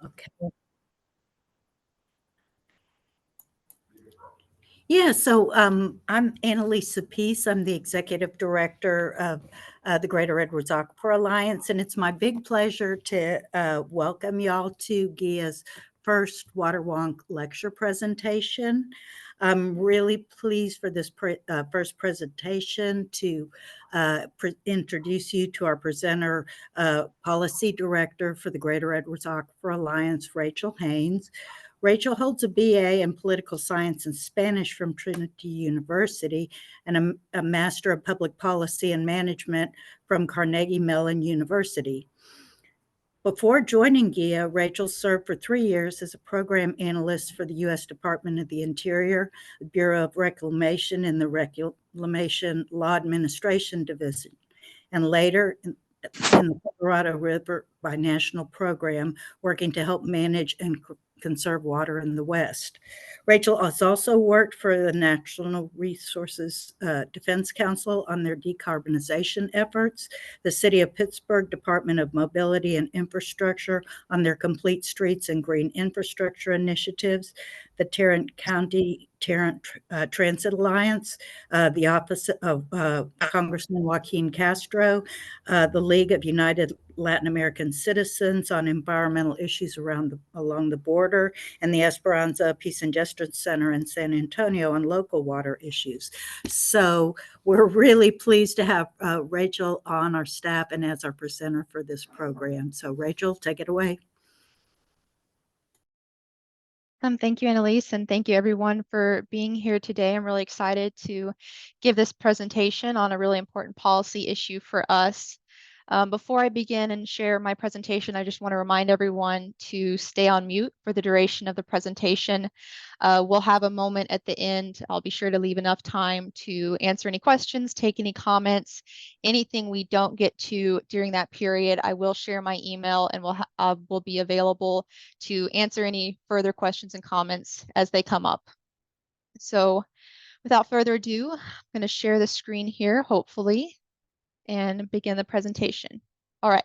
Okay. Yeah, so I'm Annalisa Peace. I'm the executive director of the Greater Edwards Aquifer Alliance, and it's my big pleasure to welcome y'all to GEAA's first Water Wonk lecture presentation. I'm really pleased for this first presentation to introduce you to our presenter, policy director for the Greater Edwards Aquifer Alliance, Rachel Haynes. Rachel holds a BA in political science and Spanish from Trinity University and a Master of Public Policy and Management from Carnegie Mellon University. Before joining GEAA, Rachel served for 3 years as a program analyst for the U.S. Department of the Interior, the Bureau of Reclamation, and the Reclamation Law Administration Division, and later in the Colorado River Binational Program, working to help manage and conserve water in the West. Rachel has also worked for the National Resources Defense Council on their decarbonization efforts, the City of Pittsburgh Department of Mobility and Infrastructure on their Complete Streets and Green Infrastructure initiatives, the Tarrant County Transit Alliance, the Office of Congressman Joaquin Castro, the League of United Latin American Citizens on environmental issues along the border, and the Esperanza Peace and Justice Center in San Antonio on local water issues. So we're really pleased to have Rachel on our staff and as our presenter for this program. So Rachel, take it away. Thank you, Annalise, and thank you everyone for being here today. I'm really excited to give this presentation on a really important policy issue for us. Before I begin and share my presentation, I just want to remind everyone to stay on mute for the duration of the presentation. We'll have a moment at the end. I'll be sure to leave enough time to answer any questions, take any comments, anything we don't get to during that period. I will share my email and we'll be available to answer any further questions and comments as they come up. So without further ado, I'm going to share the screen here, hopefully, and begin the presentation. All right.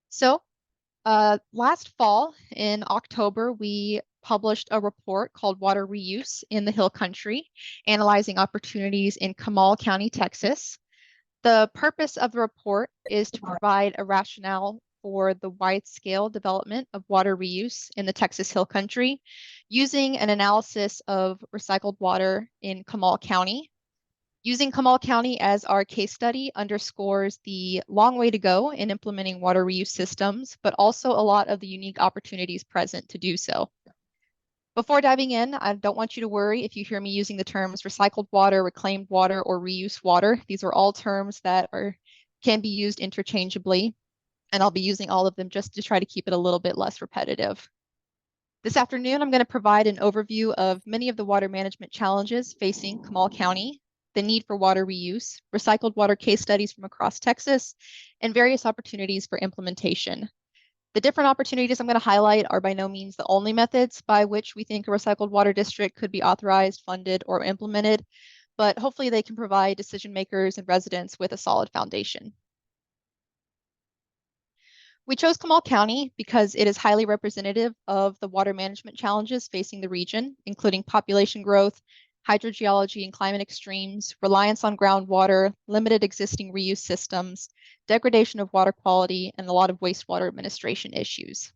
So last fall in October, we published a report called Water Reuse in the Hill Country, analyzing opportunities in Comal County, Texas. The purpose of the report is to provide a rationale for the wide-scale development of water reuse in the Texas Hill Country, using an analysis of recycled water in Comal County. Using Comal County as our case study underscores the long way to go in implementing water reuse systems, but also a lot of the unique opportunities present to do so. Before diving in, I don't want you to worry if you hear me using the terms recycled water, reclaimed water, or reuse water. These are all terms that can be used interchangeably, and I'll be using all of them just to try to keep it a little bit less repetitive. This afternoon, I'm going to provide an overview of many of the water management challenges facing Comal County, the need for water reuse, recycled water case studies from across Texas, and various opportunities for implementation. The different opportunities I'm going to highlight are by no means the only methods by which we think a recycled water district could be authorized, funded, or implemented, but hopefully they can provide decision makers and residents with a solid foundation. We chose Comal County because it is highly representative of the water management challenges facing the region, including population growth, hydrogeology and climate extremes, reliance on groundwater, limited existing reuse systems, degradation of water quality, and a lot of wastewater administration issues.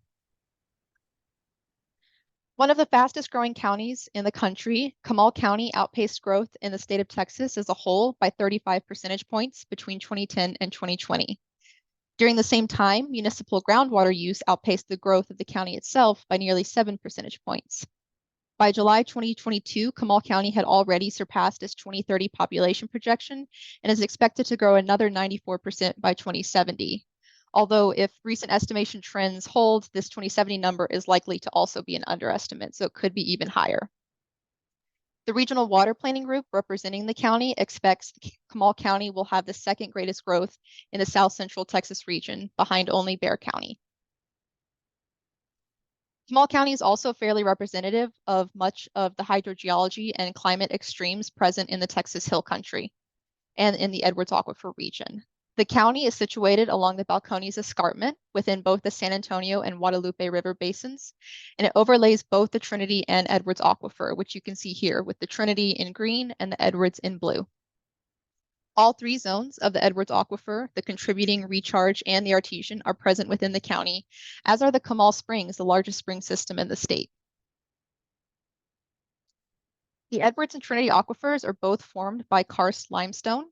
One of the fastest growing counties in the country, Comal County outpaced growth in the state of Texas as a whole by 35 percentage points between 2010 and 2020. During the same time, municipal groundwater use outpaced the growth of the county itself by nearly 7 percentage points. By July 2022, Comal County had already surpassed its 2030 population projection and is expected to grow another 94% by 2070. Although if recent estimation trends hold, this 2070 number is likely to also be an underestimate, so it could be even higher. The Regional Water Planning Group representing the county expects Comal County will have the second greatest growth in the South Central Texas region, behind only Bexar County. Comal County is also fairly representative of much of the hydrogeology and climate extremes present in the Texas Hill Country and in the Edwards Aquifer region. The county is situated along the Balcones Escarpment within both the San Antonio and Guadalupe River basins, and it overlays both the Trinity and Edwards Aquifer, which you can see here with the Trinity in green and the Edwards in blue. All three zones of the Edwards Aquifer, the contributing, recharge, and the artesian, are present within the county, as are the Comal Springs, the largest spring system in the state. The Edwards and Trinity Aquifers are both formed by karst limestone.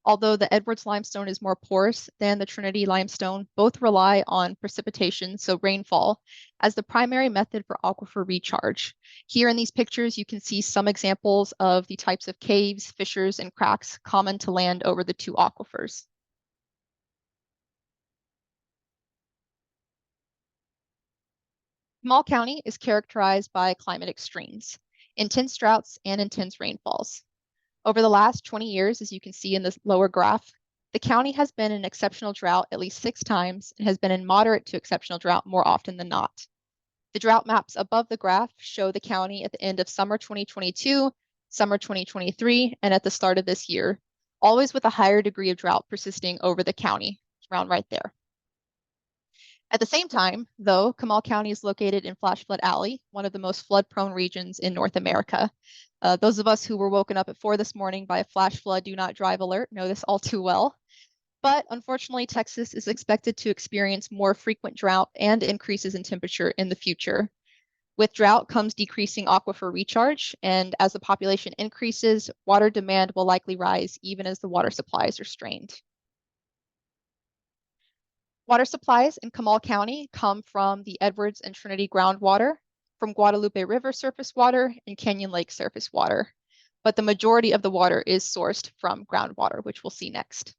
Although the Edwards limestone is more porous than the Trinity limestone, both rely on precipitation, so rainfall, as the primary method for aquifer recharge. Here in these pictures, you can see some examples of the types of caves, fissures, and cracks common to land over the two aquifers. Comal County is characterized by climate extremes, intense droughts, and intense rainfalls. Over the last 20 years, as you can see in this lower graph, the county has been in exceptional drought at least 6 times and has been in moderate to exceptional drought more often than not. The drought maps above the graph show the county at the end of summer 2022, summer 2023, and at the start of this year, always with a higher degree of drought persisting over the county, around right there. At the same time, though, Comal County is located in Flash Flood Alley, one of the most flood-prone regions in North America. Those of us who were woken up at 4 this morning by a flash flood do not drive alert know this all too well. But unfortunately, Texas is expected to experience more frequent drought and increases in temperature in the future. With drought comes decreasing aquifer recharge, and as the population increases, water demand will likely rise even as the water supplies are strained. Water supplies in Comal County come from the Edwards and Trinity groundwater, from Guadalupe River surface water, and Canyon Lake surface water. But the majority of the water is sourced from groundwater, which we'll see next.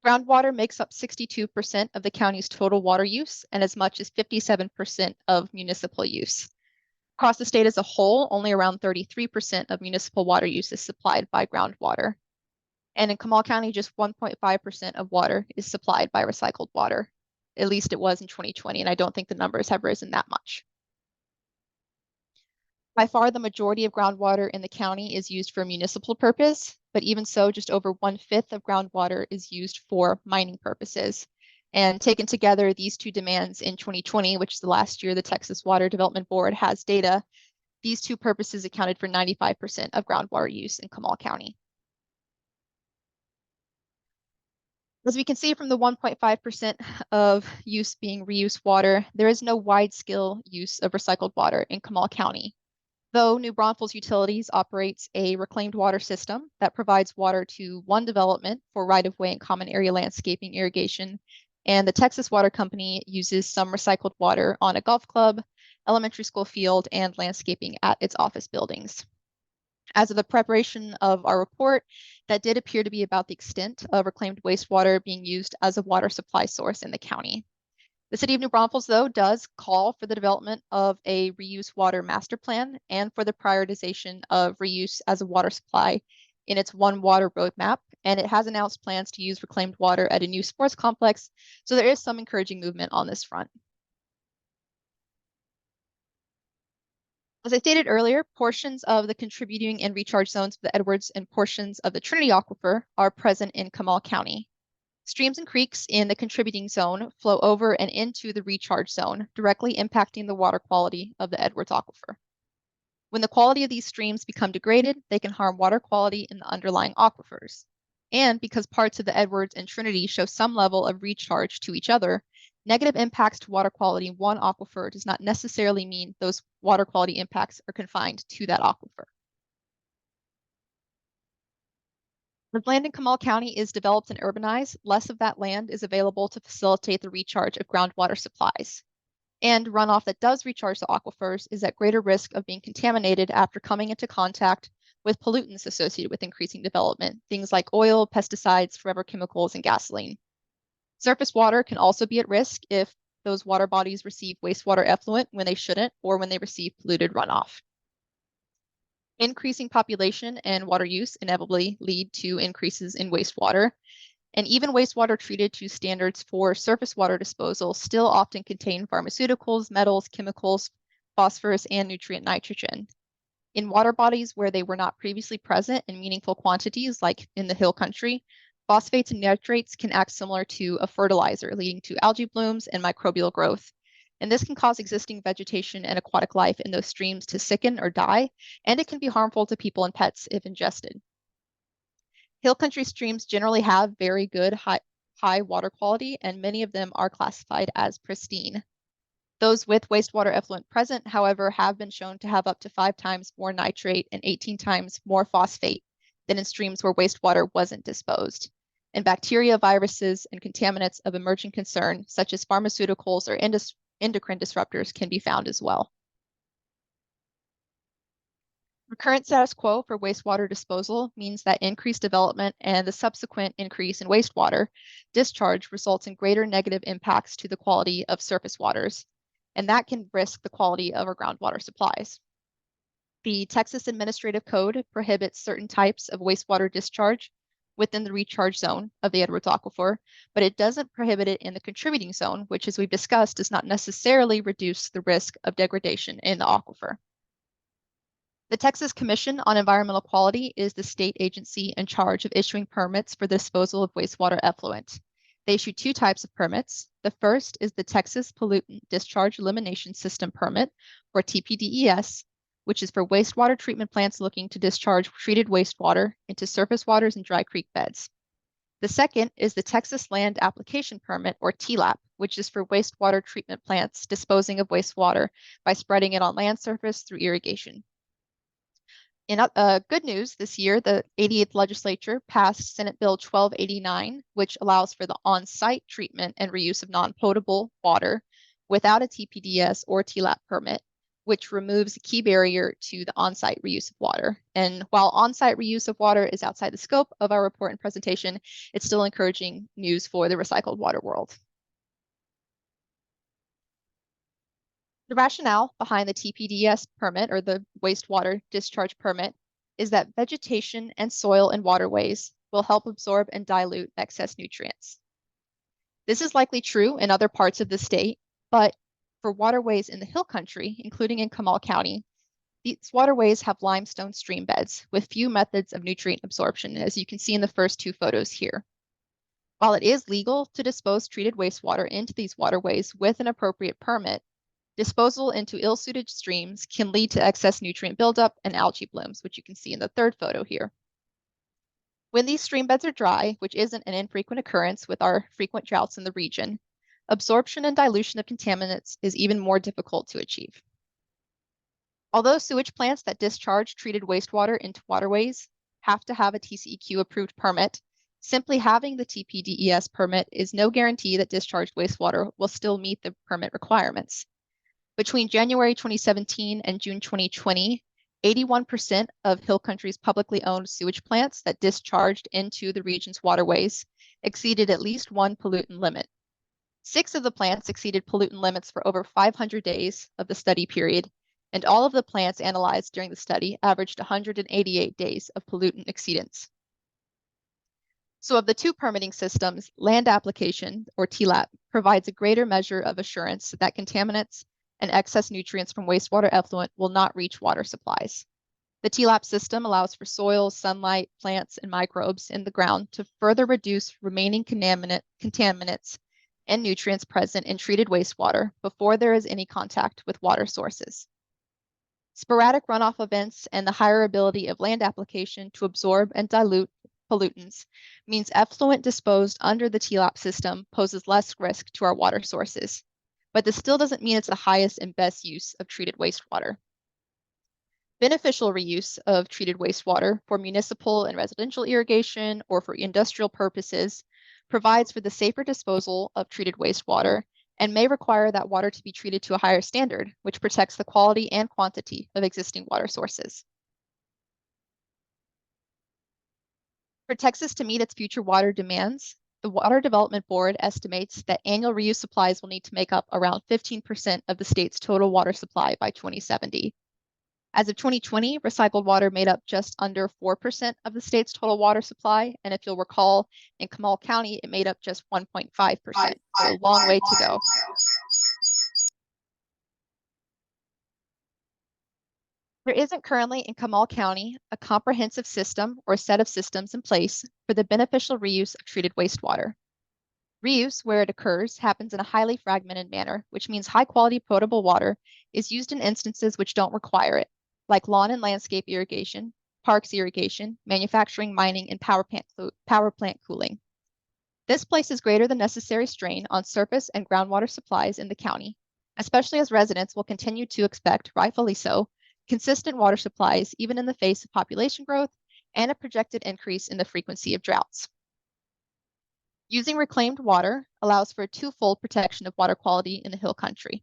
Groundwater makes up 62% of the county's total water use and as much as 57% of municipal use. Across the state as a whole, only around 33% of municipal water use is supplied by groundwater. And in Comal County, just 1.5% of water is supplied by recycled water. At least it was in 2020, and I don't think the numbers have risen that much. By far, the majority of groundwater in the county is used for municipal purpose, but even so, just over 1/5 of groundwater is used for mining purposes. And taken together, these two demands in 2020, which is the last year the Texas Water Development Board has data, these two purposes accounted for 95% of groundwater use in Comal County. As we can see from the 1.5% of use being reused water, there is no wide-scale use of recycled water in Comal County. Though New Braunfels Utilities operates a reclaimed water system that provides water to one development for right-of-way and common area landscaping irrigation, and the Texas Water Company uses some recycled water on a golf club, elementary school field, and landscaping at its office buildings. As of the preparation of our report, that did appear to be about the extent of reclaimed wastewater being used as a water supply source in the county. The city of New Braunfels, though, does call for the development of a reuse water master plan and for the prioritization of reuse as a water supply in its One Water roadmap, and it has announced plans to use reclaimed water at a new sports complex, so there is some encouraging movement on this front. As I stated earlier, portions of the contributing and recharge zones of the Edwards and portions of the Trinity Aquifer are present in Comal County. Streams and creeks in the contributing zone flow over and into the recharge zone, directly impacting the water quality of the Edwards Aquifer. When the quality of these streams become degraded, they can harm water quality in the underlying aquifers. And because parts of the Edwards and Trinity show some level of recharge to each other, negative impacts to water quality in one aquifer does not necessarily mean those water quality impacts are confined to that aquifer. As land in Comal County is developed and urbanized, less of that land is available to facilitate the recharge of groundwater supplies. And runoff that does recharge the aquifers is at greater risk of being contaminated after coming into contact with pollutants associated with increasing development, things like oil, pesticides, forever chemicals, and gasoline. Surface water can also be at risk if those water bodies receive wastewater effluent when they shouldn't, or when they receive polluted runoff. Increasing population and water use inevitably lead to increases in wastewater, and even wastewater treated to standards for surface water disposal still often contain pharmaceuticals, metals, chemicals, phosphorus, and nutrient nitrogen. In water bodies where they were not previously present in meaningful quantities, like in the hill country, Phosphates and nitrates can act similar to a fertilizer, leading to algae blooms and microbial growth. And this can cause existing vegetation and aquatic life in those streams to sicken or die, and it can be harmful to people and pets if ingested. Hill country streams generally have very good high water quality, and many of them are classified as pristine. Those with wastewater effluent present, however, have been shown to have up to 5 times more nitrate and 18 times more phosphate than in streams where wastewater wasn't disposed. And bacteria, viruses, and contaminants of emerging concern, such as pharmaceuticals or endocrine disruptors, can be found as well. The current status quo for wastewater disposal means that increased development and the subsequent increase in wastewater discharge results in greater negative impacts to the quality of surface waters, and that can risk the quality of our groundwater supplies. The Texas Administrative Code prohibits certain types of wastewater discharge within the recharge zone of the Edwards Aquifer, but it doesn't prohibit it in the contributing zone, which, as we've discussed, does not necessarily reduce the risk of degradation in the aquifer. The Texas Commission on Environmental Quality is the state agency in charge of issuing permits for the disposal of wastewater effluent. They issue 2 types of permits. The first is the Texas Pollutant Discharge Elimination System Permit, or TPDES, which is for wastewater treatment plants looking to discharge treated wastewater into surface waters and dry creek beds. The second is the Texas Land Application Permit, or TLAP, which is for wastewater treatment plants disposing of wastewater by spreading it on land surface through irrigation. In good news, this year, the 88th legislature passed Senate Bill 1289, which allows for the on-site treatment and reuse of non-potable water without a TPDS or TLAP permit, which removes a key barrier to the on-site reuse of water. And while on-site reuse of water is outside the scope of our report and presentation, it's still encouraging news for the recycled water world. The rationale behind the TPDS permit, or the wastewater discharge permit, is that vegetation and soil and waterways will help absorb and dilute excess nutrients. This is likely true in other parts of the state, but for waterways in the hill country, including in Comal County, these waterways have limestone stream beds with few methods of nutrient absorption, as you can see in the first 2 photos here. While it is legal to dispose treated wastewater into these waterways with an appropriate permit, disposal into ill-suited streams can lead to excess nutrient buildup and algae blooms, which you can see in the 3rd photo here. When these stream beds are dry, which isn't an infrequent occurrence with our frequent droughts in the region, absorption and dilution of contaminants is even more difficult to achieve. Although sewage plants that discharge treated wastewater into waterways have to have a TCEQ approved permit, simply having the TPDES permit is no guarantee that discharged wastewater will still meet the permit requirements. Between January 2017 and June 2020, 81% of Hill Country's publicly owned sewage plants that discharged into the region's waterways exceeded at least 1 pollutant limit. 6 of the plants exceeded pollutant limits for over 500 days of the study period, and all of the plants analyzed during the study averaged 188 days of pollutant exceedance. So of the 2 permitting systems, land application, or TLAP, provides a greater measure of assurance that contaminants and excess nutrients from wastewater effluent will not reach water supplies. The TLAP system allows for soil, sunlight, plants, and microbes in the ground to further reduce remaining contaminants and nutrients present in treated wastewater before there is any contact with water sources. Sporadic runoff events and the higher ability of land application to absorb and dilute pollutants means effluent disposed under the TLAP system poses less risk to our water sources. But this still doesn't mean it's the highest and best use of treated wastewater. Beneficial reuse of treated wastewater for municipal and residential irrigation or for industrial purposes provides for the safer disposal of treated wastewater and may require that water to be treated to a higher standard, which protects the quality and quantity of existing water sources. For Texas to meet its future water demands, the Water Development Board estimates that annual reuse supplies will need to make up around 15% of the state's total water supply by 2070. As of 2020, recycled water made up just under 4% of the state's total water supply, and if you'll recall, in Comal County, it made up just 1.5%, so a long way to go. There isn't currently in Comal County a comprehensive system or set of systems in place for the beneficial reuse of treated wastewater. Reuse, where it occurs, happens in a highly fragmented manner, which means high-quality potable water is used in instances which don't require it, like lawn and landscape irrigation, parks irrigation, manufacturing, mining, and power plant cooling. This places greater than necessary strain on surface and groundwater supplies in the county, especially as residents will continue to expect, rightfully so, consistent water supplies even in the face of population growth and a projected increase in the frequency of droughts. Using reclaimed water allows for a twofold protection of water quality in the hill country.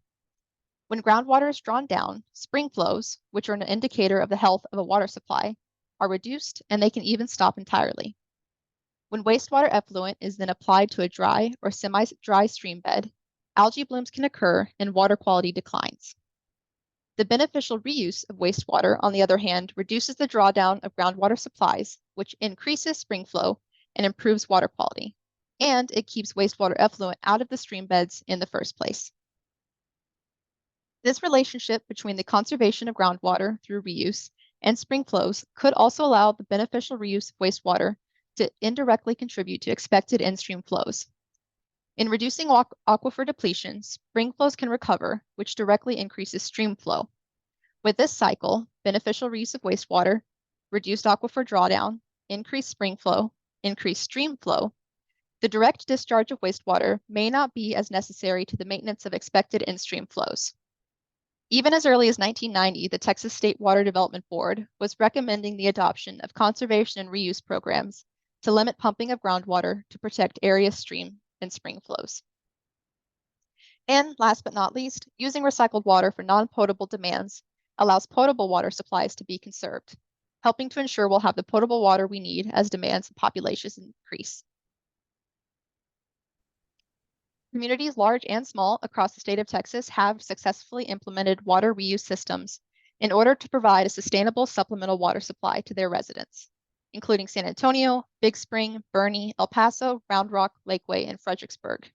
When groundwater is drawn down, spring flows, which are an indicator of the health of a water supply, are reduced and they can even stop entirely. When wastewater effluent is then applied to a dry or semi-dry stream bed, algae blooms can occur and water quality declines. The beneficial reuse of wastewater, on the other hand, reduces the drawdown of groundwater supplies, which increases spring flow and improves water quality, and it keeps wastewater effluent out of the stream beds in the first place. This relationship between the conservation of groundwater through reuse and spring flows could also allow the beneficial reuse of wastewater to indirectly contribute to expected in-stream flows. In reducing aquifer depletion, spring flows can recover, which directly increases stream flow. With this cycle, beneficial reuse of wastewater, reduced aquifer drawdown, increased spring flow, increased stream flow, the direct discharge of wastewater may not be as necessary to the maintenance of expected in-stream flows. Even as early as 1990, the Texas State Water Development Board was recommending the adoption of conservation and reuse programs to limit pumping of groundwater to protect area stream and spring flows. And last but not least, using recycled water for non-potable demands allows potable water supplies to be conserved, helping to ensure we'll have the potable water we need as demands and populations increase. Communities large and small across the state of Texas have successfully implemented water reuse systems in order to provide a sustainable supplemental water supply to their residents, including San Antonio, Big Spring, Bernie, El Paso, Round Rock, Lakeway, and Fredericksburg.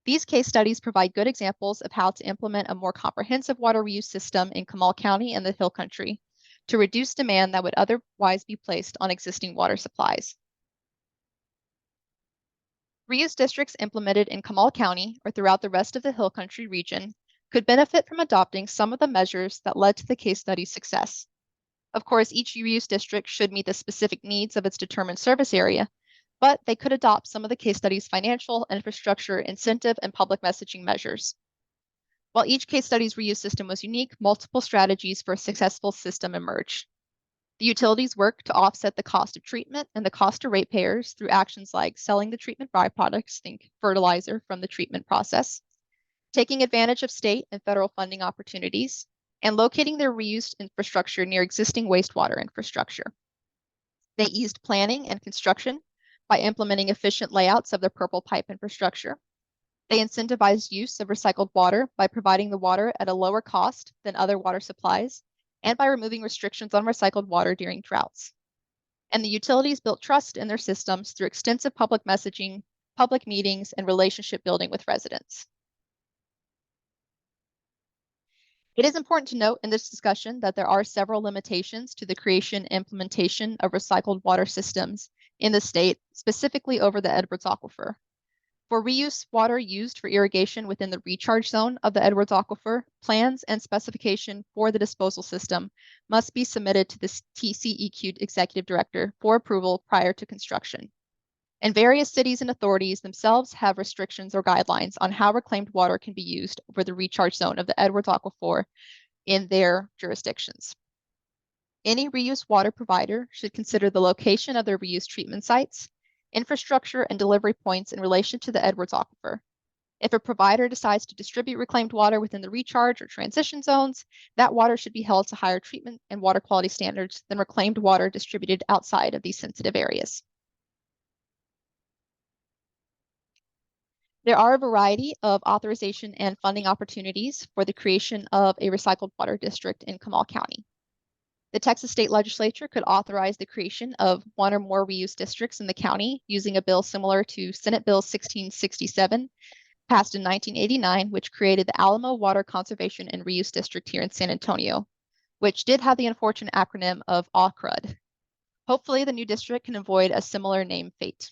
These case studies provide good examples of how to implement a more comprehensive water reuse system in Comal County and the Hill Country to reduce demand that would otherwise be placed on existing water supplies. Reuse districts implemented in Comal County or throughout the rest of the Hill Country region could benefit from adopting some of the measures that led to the case study's success. Of course, each reuse district should meet the specific needs of its determined service area, but they could adopt some of the case study's financial, infrastructure, incentive, and public messaging measures. While each case study's reuse system was unique, multiple strategies for a successful system emerged. The utilities work to offset the cost of treatment and the cost to ratepayers through actions like selling the treatment byproducts, think fertilizer from the treatment process, taking advantage of state and federal funding opportunities, and locating their reused infrastructure near existing wastewater infrastructure. They eased planning and construction by implementing efficient layouts of their purple pipe infrastructure. They incentivized use of recycled water by providing the water at a lower cost than other water supplies and by removing restrictions on recycled water during droughts. And the utilities built trust in their systems through extensive public messaging, public meetings, and relationship building with residents. It is important to note in this discussion that there are several limitations to the creation and implementation of recycled water systems in the state, specifically over the Edwards Aquifer. For reuse water used for irrigation within the recharge zone of the Edwards Aquifer, plans and specification for the disposal system must be submitted to the TCEQ Executive Director for approval prior to construction. And various cities and authorities themselves have restrictions or guidelines on how reclaimed water can be used over the recharge zone of the Edwards Aquifer in their jurisdictions. Any reuse water provider should consider the location of their reuse treatment sites, infrastructure, and delivery points in relation to the Edwards Aquifer. If a provider decides to distribute reclaimed water within the recharge or transition zones, that water should be held to higher treatment and water quality standards than reclaimed water distributed outside of these sensitive areas. There are a variety of authorization and funding opportunities for the creation of a recycled water district in Comal County. The Texas State Legislature could authorize the creation of one or more reuse districts in the county using a bill similar to Senate Bill 1667, passed in 1989, which created the Alamo Water Conservation and Reuse District here in San Antonio. which did have the unfortunate acronym of AWCRUD. Hopefully, the new district can avoid a similar name fate.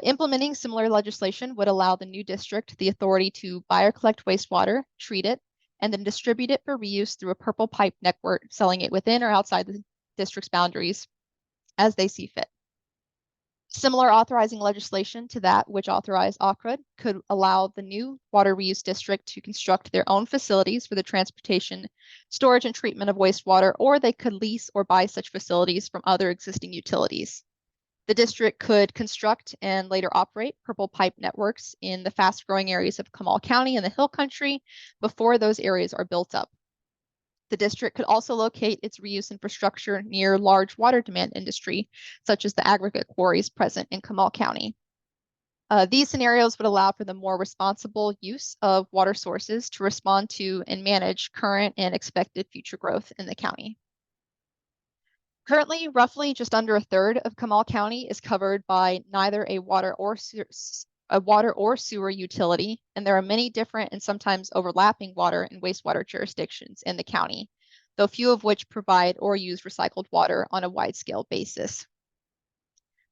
Implementing similar legislation would allow the new district the authority to buy or collect wastewater, treat it, and then distribute it for reuse through a purple pipe network, selling it within or outside the district's boundaries as they see fit. Similar authorizing legislation to that which authorized AWCRUD could allow the new water reuse district to construct their own facilities for the transportation, storage, and treatment of wastewater, or they could lease or buy such facilities from other existing utilities. The district could construct and later operate purple pipe networks in the fast-growing areas of Comal County and the Hill Country before those areas are built up. The district could also locate its reuse infrastructure near large water demand industry, such as the aggregate quarries present in Comal County. These scenarios would allow for the more responsible use of water sources to respond to and manage current and expected future growth in the county. Currently, roughly just under a third of Comal County is covered by neither a water or sewer utility, and there are many different and sometimes overlapping water and wastewater jurisdictions in the county, though few of which provide or use recycled water on a wide-scale basis.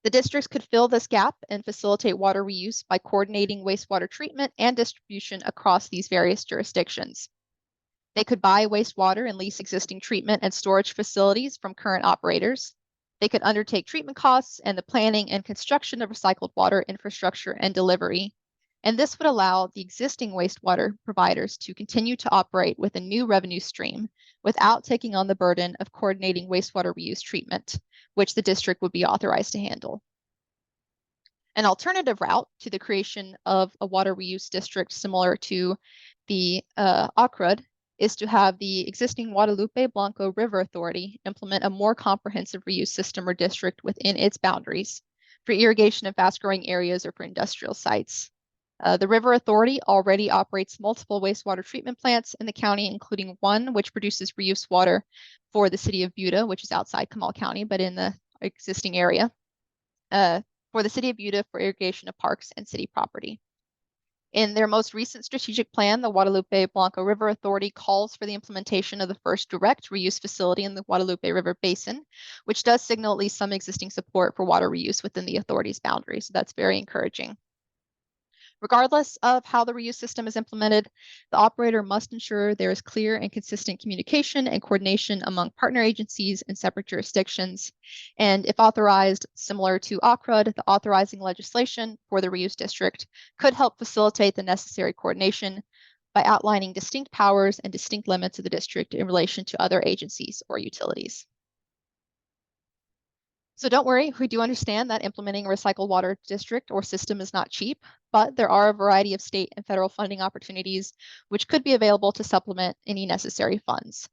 The districts could fill this gap and facilitate water reuse by coordinating wastewater treatment and distribution across these various jurisdictions. They could buy wastewater and lease existing treatment and storage facilities from current operators. They could undertake treatment costs and the planning and construction of recycled water infrastructure and delivery. And this would allow the existing wastewater providers to continue to operate with a new revenue stream without taking on the burden of coordinating wastewater reuse treatment, which the district would be authorized to handle. An alternative route to the creation of a water reuse district similar to the AWCRUD is to have the existing Guadalupe Blanco River Authority implement a more comprehensive reuse system or district within its boundaries for irrigation of fast-growing areas or for industrial sites. The River Authority already operates multiple wastewater treatment plants in the county, including one which produces reuse water for the city of Buda, which is outside Comal County, but in the existing area, for the city of Buda for irrigation of parks and city property. In their most recent strategic plan, the Guadalupe Blanco River Authority calls for the implementation of the first direct reuse facility in the Guadalupe River Basin, which does signal at least some existing support for water reuse within the authority's boundaries. So that's very encouraging. Regardless of how the reuse system is implemented, the operator must ensure there is clear and consistent communication and coordination among partner agencies and separate jurisdictions. And if authorized, similar to AWCRUD, the authorizing legislation for the reuse district could help facilitate the necessary coordination by outlining distinct powers and distinct limits of the district in relation to other agencies or utilities. So don't worry, we do understand that implementing a recycled water district or system is not cheap, but there are a variety of state and federal funding opportunities which could be available to supplement any necessary funds.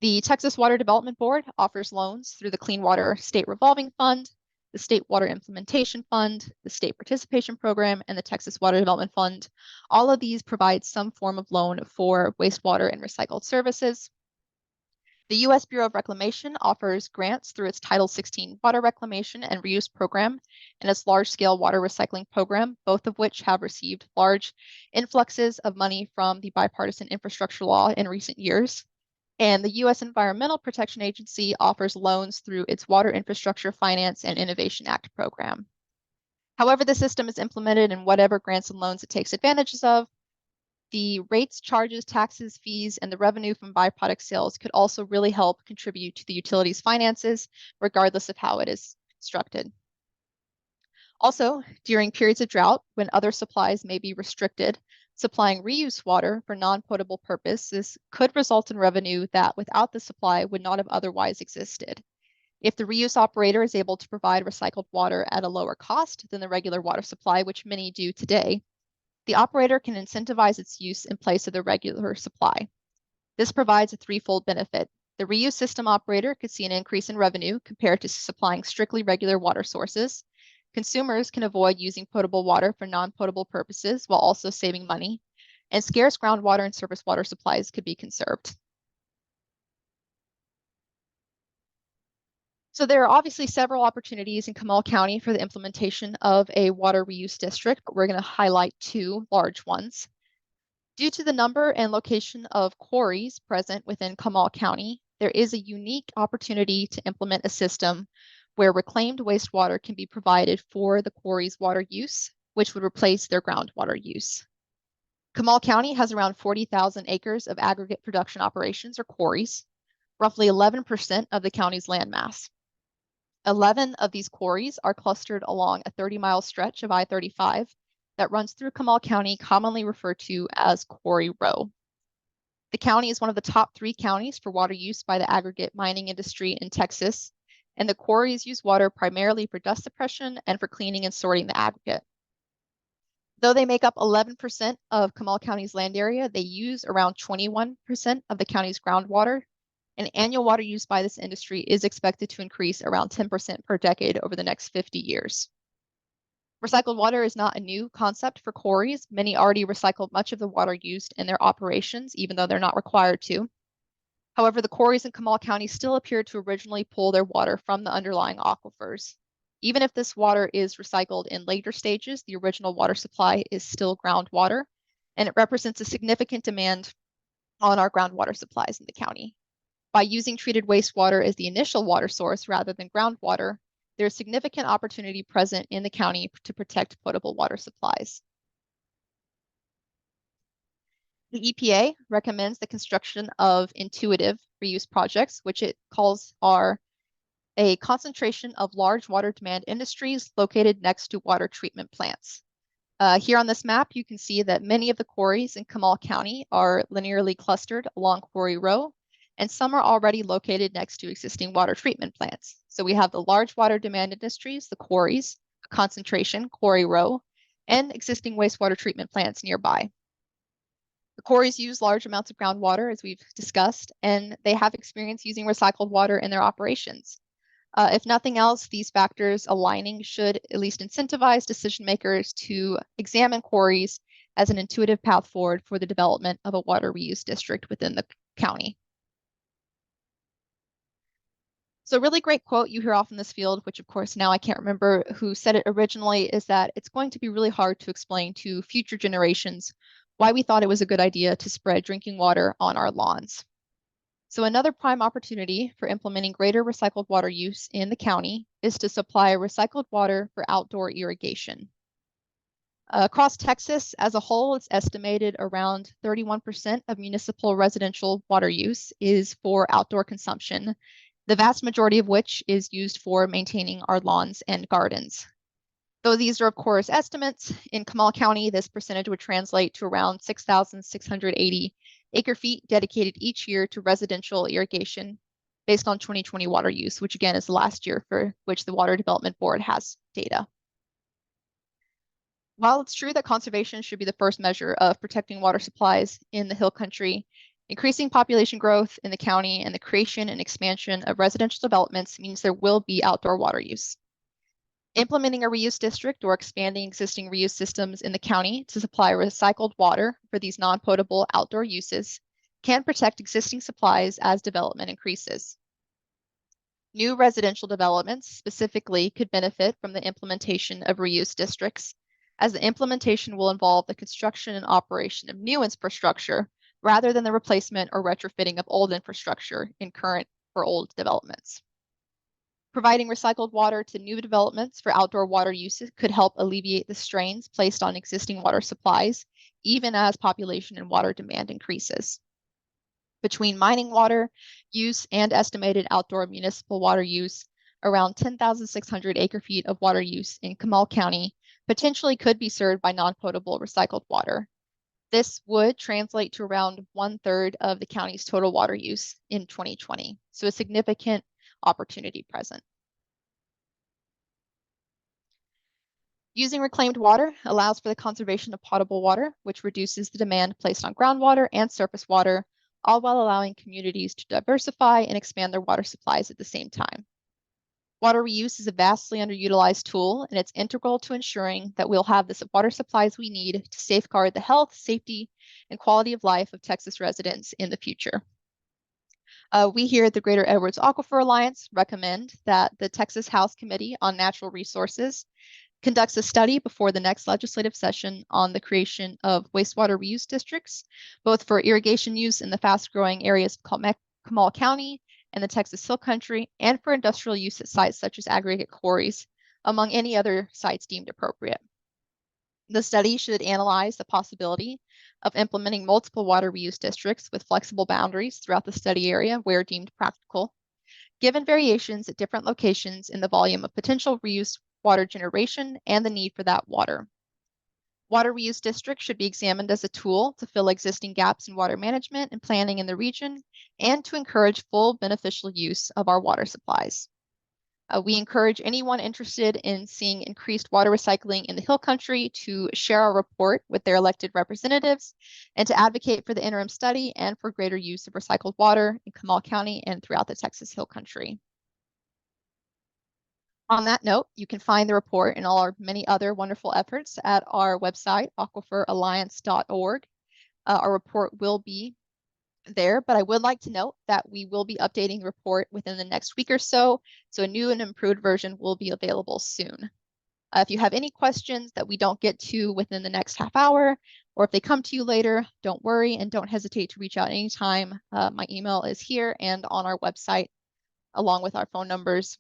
The Texas Water Development Board offers loans through the Clean Water State Revolving Fund, the State Water Implementation Fund, the State Participation Program, and the Texas Water Development Fund. All of these provide some form of loan for wastewater and recycled services. The U.S. Bureau of Reclamation offers grants through its Title 16 Water Reclamation and Reuse Program and its large-scale water recycling program, both of which have received large influxes of money from the bipartisan infrastructure law in recent years. And the U.S. Environmental Protection Agency offers loans through its Water Infrastructure Finance and Innovation Act program. However the system is implemented and whatever grants and loans it takes advantages of, the rates, charges, taxes, fees, and the revenue from byproduct sales could also really help contribute to the utility's finances, regardless of how it is constructed. Also, during periods of drought, when other supplies may be restricted, supplying reuse water for non-potable purposes could result in revenue that without the supply would not have otherwise existed. If the reuse operator is able to provide recycled water at a lower cost than the regular water supply, which many do today, the operator can incentivize its use in place of the regular supply. This provides a threefold benefit. The reuse system operator could see an increase in revenue compared to supplying strictly regular water sources. Consumers can avoid using potable water for non-potable purposes while also saving money. And scarce groundwater and surface water supplies could be conserved. So there are obviously several opportunities in Comal County for the implementation of a water reuse district, but we're going to highlight two large ones. Due to the number and location of quarries present within Comal County, there is a unique opportunity to implement a system where reclaimed wastewater can be provided for the quarry's water use, which would replace their groundwater use. Comal County has around 40,000 acres of aggregate production operations or quarries, roughly 11% of the county's landmass. 11 of these quarries are clustered along a 30-mile stretch of I-35 that runs through Comal County, commonly referred to as Quarry Row. The county is one of the top 3 counties for water use by the aggregate mining industry in Texas, and the quarries use water primarily for dust suppression and for cleaning and sorting the aggregate. Though they make up 11% of Comal County's land area, they use around 21% of the county's groundwater, and annual water use by this industry is expected to increase around 10% per decade over the next 50 years. Recycled water is not a new concept for quarries. Many already recycle much of the water used in their operations, even though they're not required to. However, the quarries in Comal County still appear to originally pull their water from the underlying aquifers. Even if this water is recycled in later stages, the original water supply is still groundwater, and it represents a significant demand on our groundwater supplies in the county. By using treated wastewater as the initial water source rather than groundwater, there's significant opportunity present in the county to protect potable water supplies. The EPA recommends the construction of intuitive reuse projects, which it calls are a concentration of large water demand industries located next to water treatment plants. Here on this map, you can see that many of the quarries in Comal County are linearly clustered along Quarry Row, and some are already located next to existing water treatment plants. So we have the large water demand industries, the quarries, a concentration, Quarry Row, and existing wastewater treatment plants nearby. The quarries use large amounts of groundwater, as we've discussed, and they have experience using recycled water in their operations. If nothing else, these factors aligning should at least incentivize decision makers to examine quarries as an intuitive path forward for the development of a water reuse district within the county. So a really great quote you hear often in this field, which of course now I can't remember who said it originally, is that it's going to be really hard to explain to future generations why we thought it was a good idea to spread drinking water on our lawns. So another prime opportunity for implementing greater recycled water use in the county is to supply recycled water for outdoor irrigation. Across Texas as a whole, it's estimated around 31% of municipal residential water use is for outdoor consumption, the vast majority of which is used for maintaining our lawns and gardens. Though these are, of course, estimates, in Comal County, this percentage would translate to around 6,680 acre-feet dedicated each year to residential irrigation based on 2020 water use, which again is the last year for which the Water Development Board has data. While it's true that conservation should be the first measure of protecting water supplies in the Hill Country, increasing population growth in the county and the creation and expansion of residential developments means there will be outdoor water use. Implementing a reuse district or expanding existing reuse systems in the county to supply recycled water for these non-potable outdoor uses can protect existing supplies as development increases. New residential developments specifically could benefit from the implementation of reuse districts, as the implementation will involve the construction and operation of new infrastructure rather than the replacement or retrofitting of old infrastructure in current or old developments. Providing recycled water to new developments for outdoor water uses could help alleviate the strains placed on existing water supplies, even as population and water demand increases. Between mining water use and estimated outdoor municipal water use, around 10,600 acre-feet of water use in Comal County potentially could be served by non-potable recycled water. This would translate to around 1/3 of the county's total water use in 2020, so a significant opportunity present. Using reclaimed water allows for the conservation of potable water, which reduces the demand placed on groundwater and surface water, all while allowing communities to diversify and expand their water supplies at the same time. Water reuse is a vastly underutilized tool, and it's integral to ensuring that we'll have the water supplies we need to safeguard the health, safety, and quality of life of Texas residents in the future. We here at the Greater Edwards Aquifer Alliance recommend that the Texas House Committee on Natural Resources conducts a study before the next legislative session on the creation of wastewater reuse districts, both for irrigation use in the fast-growing areas of Comal County and the Texas Hill Country, and for industrial use at sites such as aggregate quarries, among any other sites deemed appropriate. The study should analyze the possibility of implementing multiple water reuse districts with flexible boundaries throughout the study area where deemed practical, given variations at different locations in the volume of potential reuse water generation and the need for that water. Water reuse districts should be examined as a tool to fill existing gaps in water management and planning in the region and to encourage full beneficial use of our water supplies. We encourage anyone interested in seeing increased water recycling in the Hill Country to share our report with their elected representatives and to advocate for the interim study and for greater use of recycled water in Comal County and throughout the Texas Hill Country. On that note, you can find the report and all our many other wonderful efforts at our website, aquiferalliance.org. Our report will be there, but I would like to note that we will be updating the report within the next week or so, so a new and improved version will be available soon. If you have any questions that we don't get to within the next half hour, or if they come to you later, don't worry and don't hesitate to reach out anytime. My email is here and on our website, along with our phone numbers,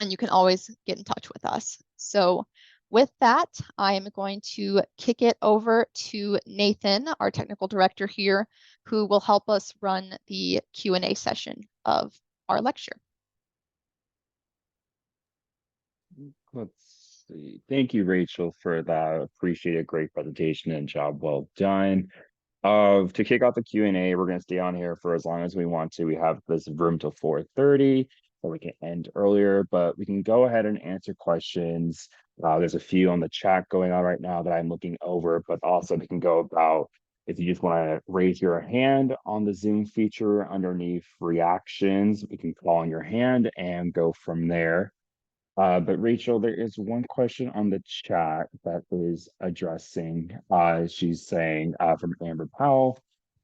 and you can always get in touch with us. So with that, I am going to kick it over to Nathan, our technical director here, who will help us run the Q&A session of our lecture. Let's see. Thank you, Rachel, for that. Appreciate a great presentation and job well done. To kick off the Q&A, we're going to stay on here for as long as we want to. We have this room till 4:30, so we can end earlier, but we can go ahead and answer questions. There's a few on the chat going on right now that I'm looking over, but also we can go about, if you just want to raise your hand on the Zoom feature underneath reactions, we can call on your hand and go from there. But Rachel, there is one question on the chat that is addressing, she's saying from Amber Powell,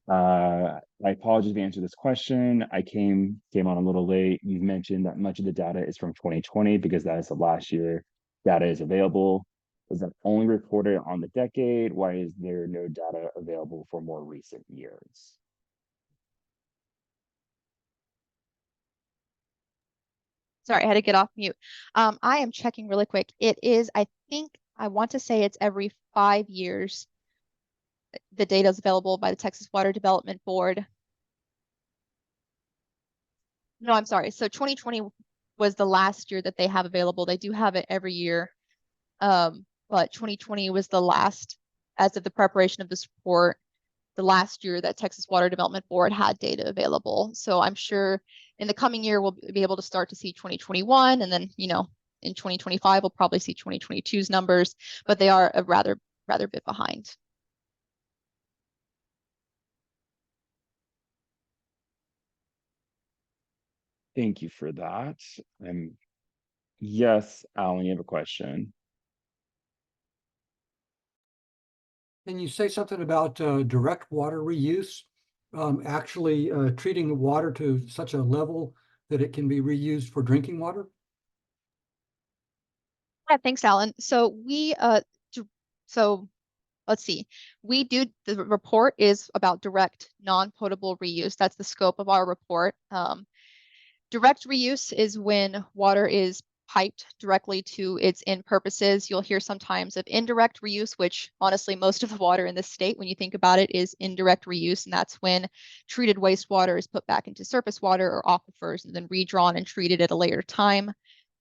I apologize to answer this question. I came on a little late. You mentioned that much of the data is from 2020 because that is the last year data is available. Was that only reported on the decade? Why is there no data available for more recent years? Sorry, I had to get off mute. I am checking really quick. It is, I want to say it's every 5 years. The data is available by the Texas Water Development Board. No, I'm sorry. So 2020 was the last year that they have available. They do have it every year. But 2020 was the last, as of the preparation of this report, the last year that Texas Water Development Board had data available. So I'm sure in the coming year, we'll be able to start to see 2021. And then, in 2025, we'll probably see 2022's numbers, but they are a rather bit behind. Thank you for that. And yes, Alan, you have a question. Can you say something about direct water reuse, actually treating the water to such a level that it can be reused for drinking water? Yeah, thanks, Alan. So let's see. The report is about direct non-potable reuse. That's the scope of our report. Direct reuse is when water is piped directly to its end purposes. You'll hear sometimes of indirect reuse, which honestly, most of the water in this state, when you think about it, is indirect reuse. And that's when treated wastewater is put back into surface water or aquifers and then redrawn and treated at a later time.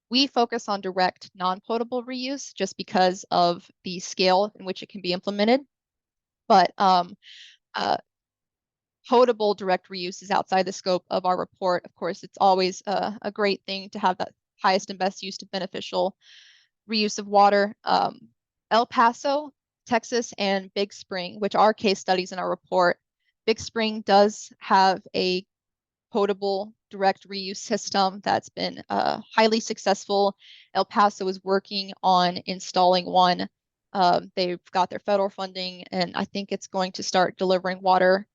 We focus on direct non-potable reuse just because of the scale in which it can be implemented. But potable direct reuse is outside the scope of our report. Of course, it's always a great thing to have that highest and best use to beneficial reuse of water. El Paso, Texas, and Big Spring, which are case studies in our report. Big Spring does have a potable direct reuse system that's been highly successful. El Paso is working on installing one. They've got their federal funding, and I think it's going to start delivering water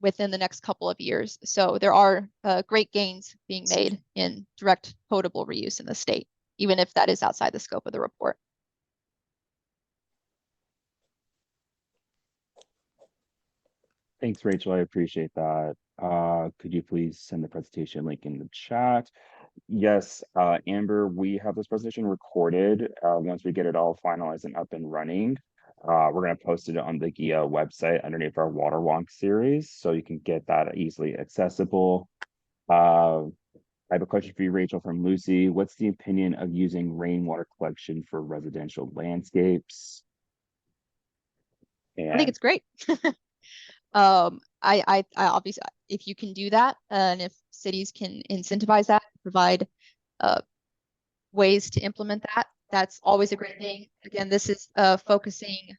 within the next couple of years. So there are great gains being made in direct potable reuse in the state, even if that is outside the scope of the report. Thanks, Rachel. I appreciate that. Could you please send the presentation link in the chat? Yes, Amber, we have this presentation recorded. Once we get it all finalized and up and running, we're going to post it on the GEAA website underneath our Water Wonk series, so you can get that easily accessible. I have a question for you, Rachel, from Lucy. What's the opinion of using rainwater collection for residential landscapes? I think And it's great. I obviously, if you can do that, and if cities can incentivize that, provide ways to implement that, that's always a great thing. Again, this is focusing,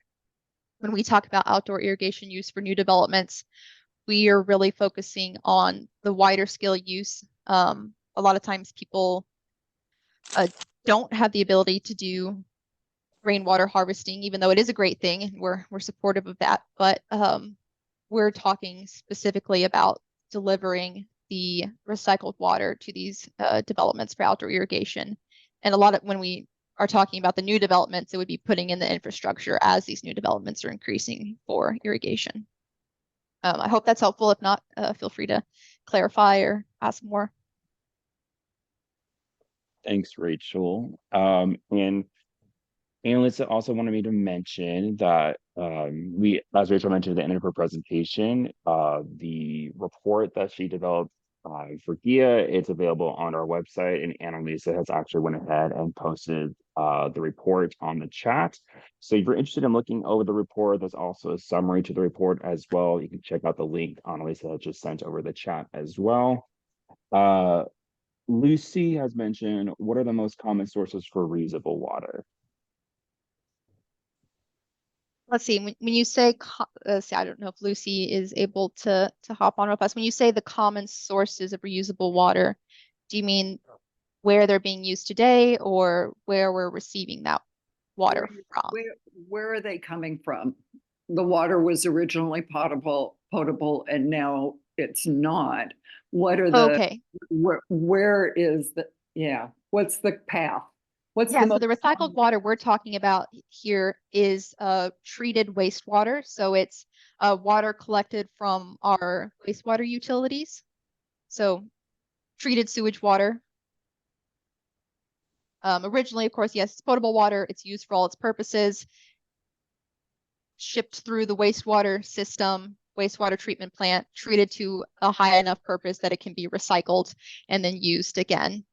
when we talk about outdoor irrigation use for new developments, we are really focusing on the wider scale use. A lot of times people don't have the ability to do rainwater harvesting, even though it is a great thing, and we're supportive of that. But we're talking specifically about delivering the recycled water to these developments for outdoor irrigation. And a lot of, when we are talking about the new developments, it would be putting in the infrastructure as these new developments are increasing for irrigation. I hope that's helpful. If not, feel free to clarify or ask more. thanks, Rachel. And Annalisa also wanted me to mention that we, as Rachel mentioned at the end of her presentation, the report that she developed for GEAA, it's available on our website, and Annalisa has actually went ahead and posted the report on the chat. So if you're interested in looking over the report, there's also a summary to the report as well. You can check out the link Annalisa has just sent over the chat as well. Lucy has mentioned, what are the most common sources for reusable water? Let's see, when you say, see, I don't know if Lucy is able to hop on with us. When you say the common sources of reusable water, do you mean where they're being used today, or where we're receiving that water from? Where are they coming from? The water was originally potable, and now it's not. What are the, Okay, where is the, yeah, what's the path? What's yeah, the so most the recycled water we're talking about here is treated wastewater. So it's water collected from our wastewater utilities. So treated sewage water. Originally, of course, yes, it's potable water. It's used for all its purposes. Shipped through the wastewater system, wastewater treatment plant, treated to a high enough purpose that it can be recycled and then used again.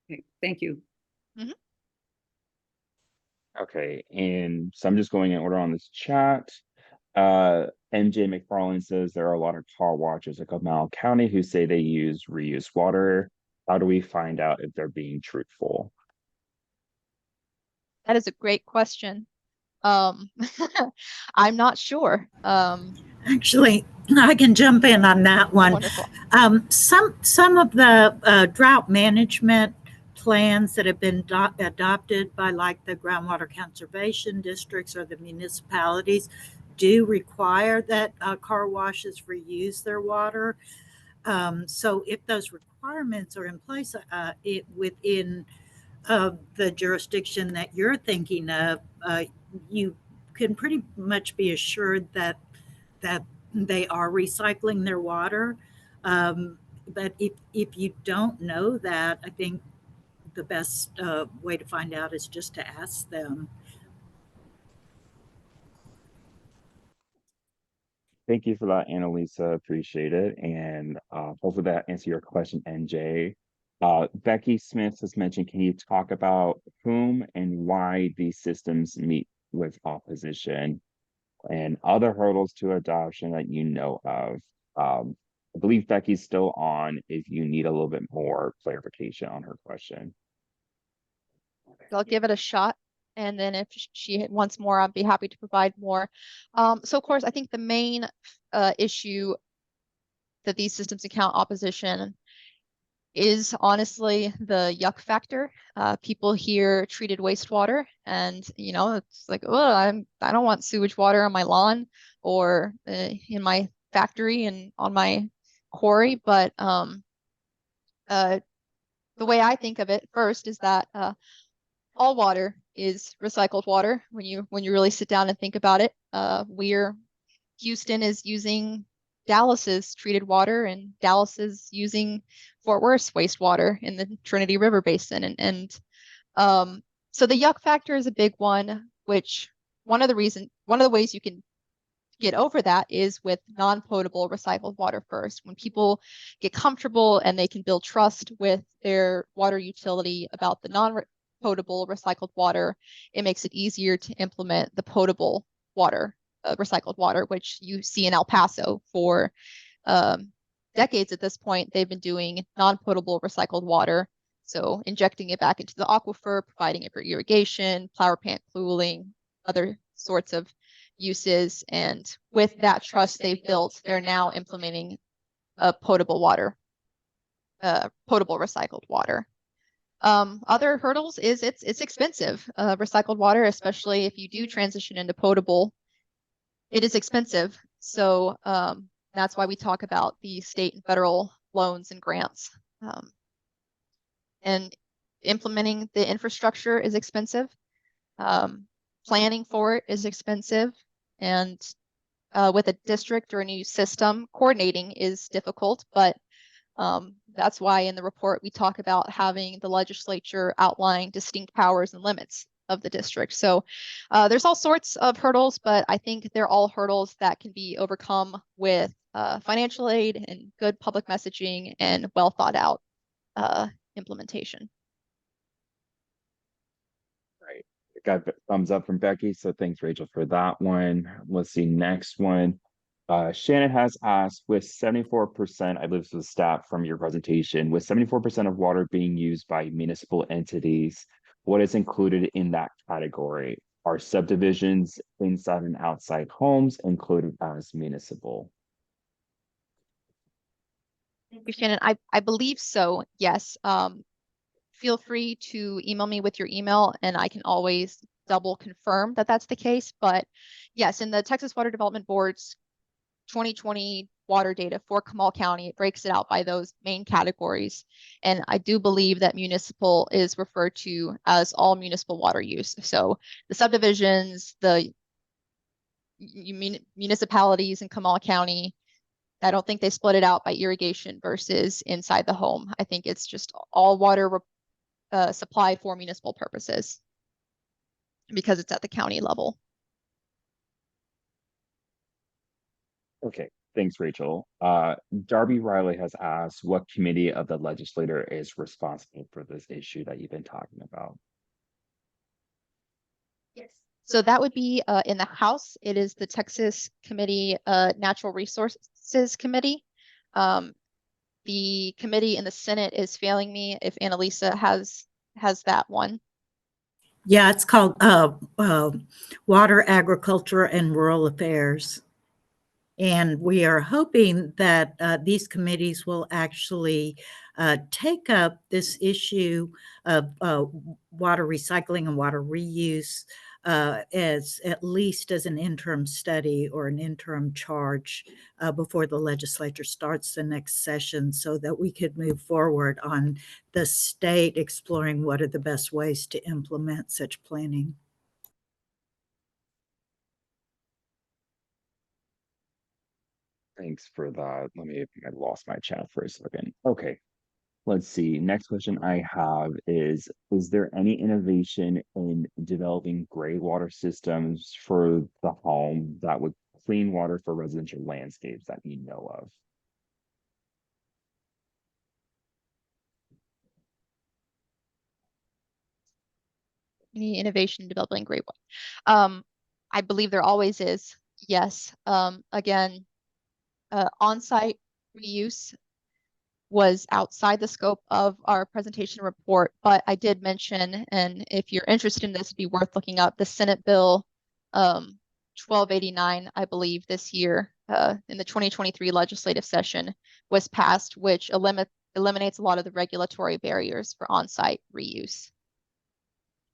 Okay, thank you. Okay, and so I'm just going in order on this chat. MJ McFarlane says there are a lot of car washes at Comal County who say they use reused water. How do we find out if they're being truthful? That is a great question. I'm not sure. Actually, I can jump in on that one. Wonderful. Some of the drought management plans that have been adopted by like the groundwater conservation districts or the municipalities do require that car washes reuse their water. So if those requirements are in place within the jurisdiction that you're thinking of, you can pretty much be assured that they are recycling their water. But if you don't know that, I think the best way to find out is just to ask them. Thank you for that, Annalisa. Appreciate it. And hopefully that answered your question, NJ. Becky Smith has mentioned, can you talk about whom and why these systems meet with opposition and other hurdles to adoption that you know of? I believe Becky's still on if you need a little bit more clarification on her question. I'll give it a shot. And then if she wants more, I'd be happy to provide more. So of course, I think the main issue that these systems encounter opposition is honestly the yuck factor. People hear treated wastewater and, you know, it's like, oh, I don't want sewage water on my lawn or in my factory and on my quarry. But the way I think of it first is that all water is recycled water when you really sit down and think about it. Houston is using Dallas's treated water, and Dallas is using Fort Worth's wastewater in the Trinity River Basin. So the yuck factor is a big one, which one of the ways you can get over that is with non-potable recycled water first. When people get comfortable and they can build trust with their water utility about the non-potable recycled water, it makes it easier to implement the potable water, recycled water, which you see in El Paso for decades at this point. They've been doing non-potable recycled water. So injecting it back into the aquifer, providing it for irrigation, flower plant cooling, other sorts of uses. And with that trust they've built, they're now implementing potable water, potable recycled water. Other hurdles is it's expensive. Recycled water, especially if you do transition into potable, it is expensive. So that's why we talk about the state and federal loans and grants. And implementing the infrastructure is expensive. Planning for it is expensive. And with a district or a new system, coordinating is difficult. But that's why in the report we talk about having the legislature outline distinct powers and limits of the district. So there's all sorts of hurdles, but I think they're all hurdles that can be overcome with financial aid and good public messaging and well thought out implementation. Right. Got the thumbs up from Becky, so thanks, Rachel, for that one. Let's see, next one. Shannon has asked, with 74%, I believe this was a stat from your presentation, with 74% of water being used by municipal entities, what is included in that category? Are subdivisions inside and outside homes included as municipal? Thank you, Shannon. I believe so, yes. Feel free to email me with your email and I can always double confirm that that's the case. But yes, in the Texas Water Development Board's 2020 water data for Comal County, it breaks it out by those main categories. And I do believe that municipal is referred to as all municipal water use. So the subdivisions, the municipalities in Comal County, I don't think they split it out by irrigation versus inside the home. I think it's just all water supplied for municipal purposes because it's at the county level. Okay, thanks, Rachel. Darby Riley has asked, what committee of the legislature is responsible for this issue that you've been talking about? Yes. So that would be in the House. It is the Texas Committee, Natural Resources Committee. The committee in the Senate is failing me if Annalisa has that one. Yeah, it's called Water, Agriculture, and Rural Affairs. And we are hoping that these committees will actually take up this issue of water recycling and water reuse as at least as an interim study or an interim charge before the legislature starts the next session, so that we could move forward on the state exploring what are the best ways to implement such planning. Thanks for that. I lost my chat for a second. Okay, let's see. Next question I have is there any innovation in developing gray water systems for the home that would clean water for residential landscapes that you know of? Any innovation in developing gray water? I believe there always is. Yes. Again, on-site reuse was outside the scope of our presentation report, but I did mention, and if you're interested in this, it'd be worth looking up the Senate Bill 1289, I believe this year in the 2023 legislative session was passed, which eliminates a lot of the regulatory barriers for on-site reuse.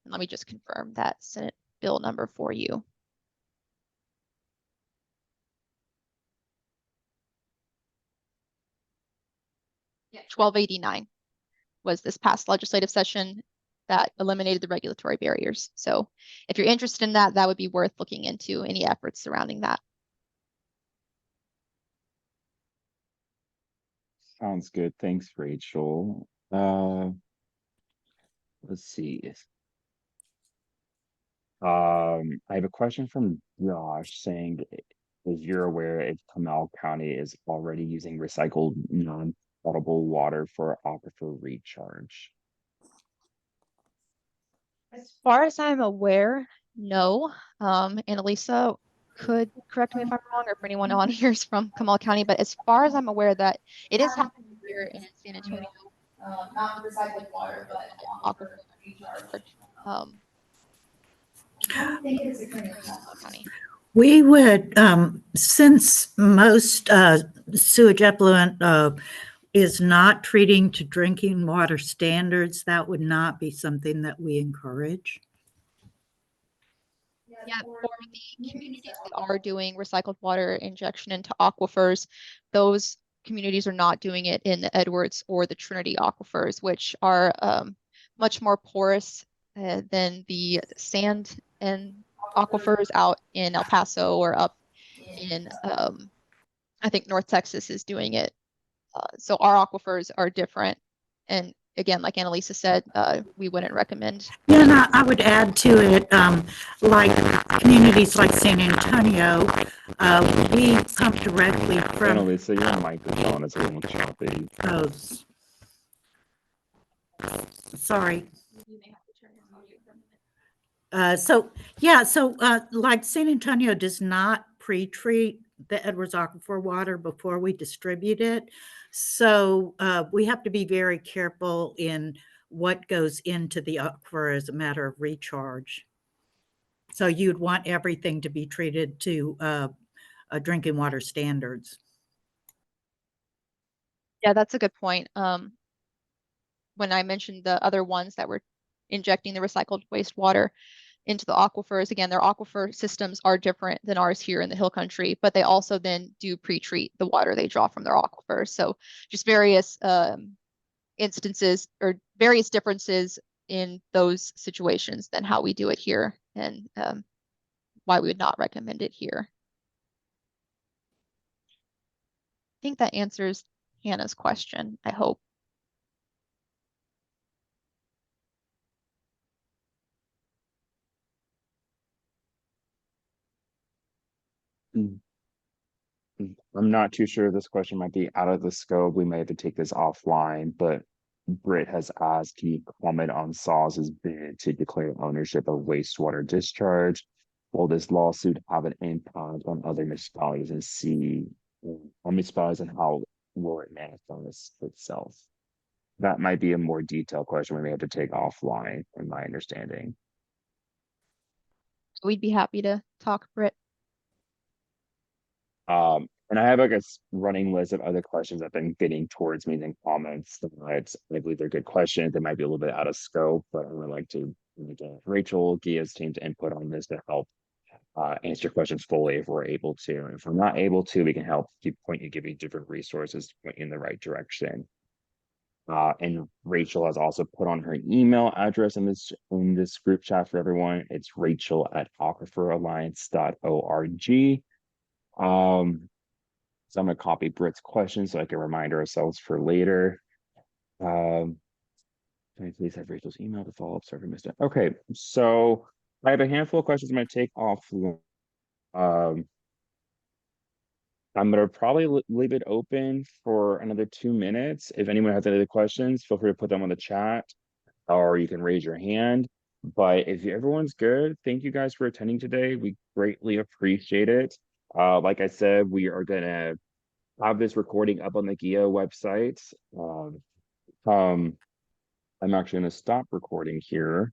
And let me just confirm that Senate Bill number for you. Yeah, 1289 was this past legislative session that eliminated the regulatory barriers. So if you're interested in that, that would be worth looking into any efforts surrounding that. Sounds good. Thanks, Rachel. Let's see. I have a question from Josh saying, as you're aware, if Comal County is already using recycled non-potable water for aquifer recharge. As far as I'm aware, no. Annalisa could correct me if I'm wrong, or if anyone on here is from Comal County, but as far as I'm aware, that it is happening here in San Antonio, not recycled water, but aquifer recharge. I don't think it's occurring in Comal County. We would, since most sewage effluent is not treating to drinking water standards, that would not be something that we encourage. Yeah, for the communities that are doing recycled water injection into aquifers, those communities are not doing it in the Edwards or the Trinity aquifers, which are much more porous than the sand and aquifers out in El Paso or up in, I think North Texas is doing it. So our aquifers are different. And again, like Annalisa said, we wouldn't recommend. Yeah, and I would add to it, like communities like San Antonio, we pump directly from Annalisa, your microphone is a little choppy. those. Sorry. You may have to turn your audio for a minute. So like San Antonio does not pre-treat the Edwards Aquifer water before we distribute it. So we have to be very careful in what goes into the aquifer as a matter of recharge. So you'd want everything to be treated to drinking water standards. Yeah, that's a good point. When I mentioned the other ones that were injecting the recycled wastewater into the aquifers, again, their aquifer systems are different than ours here in the Hill Country, but they also then do pre-treat the water they draw from their aquifers. So just various instances or various differences in those situations than how we do it here, and why we would not recommend it here. I think that answers Hannah's question, I hope. I'm not too sure this question might be out of the scope. We may have to take this offline, but Britt has asked, can you comment on SAWS's bid to declare ownership of wastewater discharge? Will this lawsuit have an impact on other municipalities and how will it manifest itself? That might be a more detailed question we may have to take offline, in my understanding. We'd be happy to talk, Britt. And I have like a running list of other questions that have been getting towards me in comments. I believe they're good questions. They might be a little bit out of scope, but I would like to get Rachel, GEAA's team's input on this to help answer questions fully if we're able to. If we're not able to, we can help give you different resources to point you in the right direction. And Rachel has also put on her email address in this group chat for everyone. It's rachel@aquiferalliance.org. So I'm going to copy Britt's question so I can remind ourselves for later. Can I please have Rachel's email to follow up? Sorry if I missed it. Okay, so I have a handful of questions I'm going to take off. I'm going to probably leave it open for another 2 minutes. If anyone has any other questions, feel free to put them on the chat, or you can raise your hand. But if everyone's good, thank you guys for attending today. We greatly appreciate it. Like I said, we are going to have this recording up on the GEAA website. I'm actually going to stop recording here.